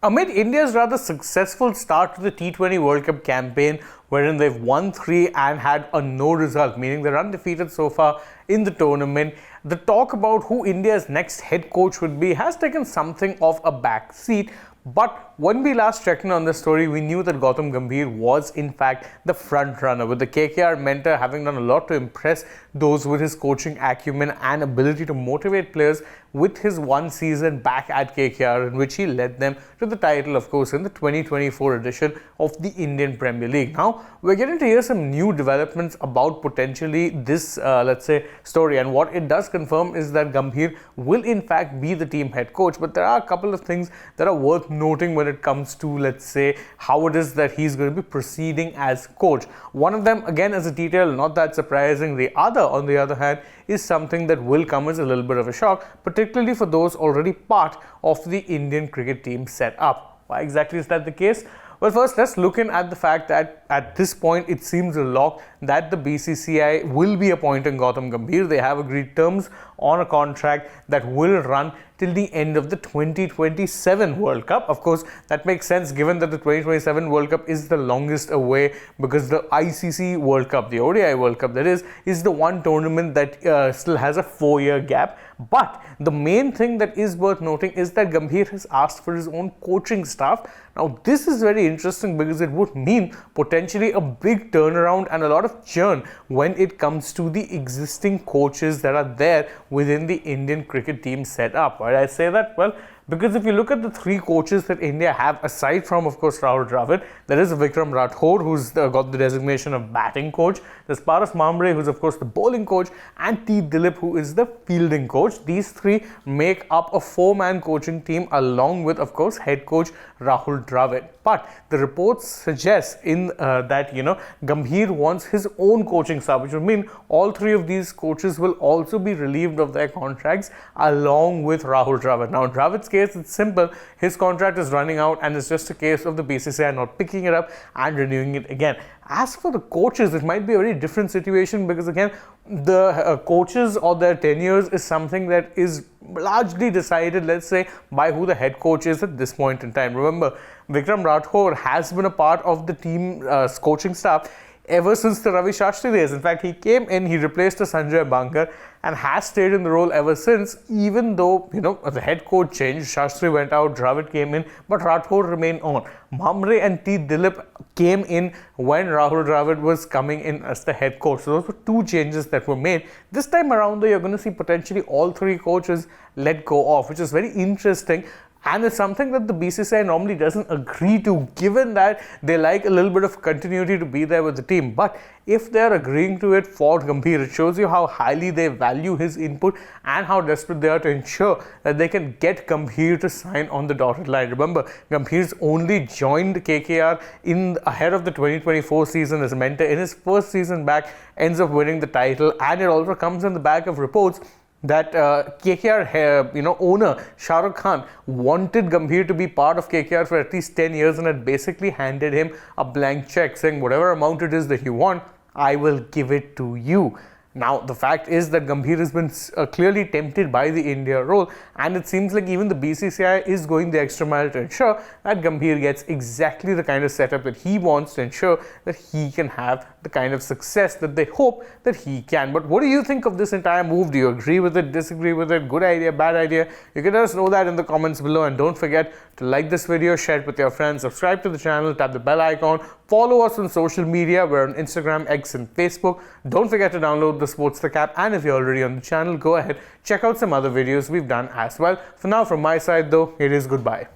Amid India's rather successful start to the T20 World Cup campaign, wherein they've won 3 and had a no result, meaning they're undefeated so far in the tournament, the talk about who India's next head coach would be has taken something of a back seat. But when we last checked in on this story, we knew that Gautam Gambhir was in fact the front runner, with the KKR mentor having done a lot to impress those with his coaching acumen and ability to motivate players with his one season back at KKR, in which he led them to the title, of course, in the 2024 edition of the Indian Premier League. Now, we're getting to hear some new developments about potentially this, let's say, story. And what it does confirm is that Gambhir will in fact be the team head coach. But there are a couple of things that are worth noting when it comes to, let's say, how it is that he's going to be proceeding as coach. One of them, again, is a detail not that surprising. The other, on the other hand, is something that will come as a little bit of a shock, particularly for those already part of the Indian cricket team set up. Why exactly is that the case? Well, first, let's look in at the fact that at this point, it seems a lock that the BCCI will be appointing Gautam Gambhir. They have agreed terms on a contract that will run till the end of the 2027 World Cup. Of course, that makes sense given that the 2027 World Cup is the longest away, because the ICC World Cup, the ODI World Cup that is the one tournament that still has a 4-year gap. But the main thing that is worth noting is that Gambhir has asked for his own coaching staff. Now, this is very interesting because it would mean potentially a big turnaround and a lot of churn when it comes to the existing coaches that are there within the Indian cricket team set up. Why did I say that? Well, because if you look at the 3 coaches that India have, aside from, of course, Rahul Dravid, there is Vikram Rathore, who's got the designation of batting coach. There's Paras Mamre, who's, of course, the bowling coach, and T. Dilip, who is the fielding coach. These 3 make up a 4-man coaching team, along with, of course, head coach Rahul Dravid. But the reports suggest that, Gambhir wants his own coaching staff, which would mean all 3 of these coaches will also be relieved of their contracts along with Rahul Dravid. Now, in Dravid's case, it's simple. His contract is running out and it's just a case of the BCCI not picking it up and renewing it again. As for the coaches, it might be a very different situation, because again, the coaches or their tenures is something that is largely decided, let's say, by who the head coach is at this point in time. Remember, Vikram Rathore has been a part of the team's coaching staff ever since the Ravi Shastri days. In fact, he came in, he replaced Sanjay Bankar and has stayed in the role ever since, even though, the head coach changed. Shastri went out, Dravid came in, but Rathore remained on. Mamre and T. Dilip came in when Rahul Dravid was coming in as the head coach. So those were 2 changes that were made. This time around, though, you're going to see potentially all 3 coaches let go off, which is very interesting. And it's something that the BCCI normally doesn't agree to, given that they like a little bit of continuity to be there with the team. But if they're agreeing to it for Gambhir, it shows you how highly they value his input and how desperate they are to ensure that they can get Gambhir to sign on the dotted line. Remember, Gambhir's only joined KKR ahead of the 2024 season as a mentor. In his first season back, ends up winning the title, and it also comes in the back of reports that KKR owner Shah Rukh Khan wanted Gambhir to be part of KKR for at least 10 years and had basically handed him a blank check saying, whatever amount it is that you want, I will give it to you. Now, the fact is that Gambhir has been clearly tempted by the India role, and it seems like even the BCCI is going the extra mile to ensure that Gambhir gets exactly the kind of setup that he wants to ensure that he can have the kind of success that they hope that he can. But what do you think of this entire move? Do you agree with it, disagree with it, good idea, bad idea? You can let us know that in the comments below, and don't forget to like this video, share it with your friends, subscribe to the channel, tap the bell icon, follow us on social media. We're on Instagram, X, and Facebook. Don't forget to download the SportsTak app, and if you're already on the channel, go ahead, check out some other videos we've done as well. For now, from my side though, it is goodbye.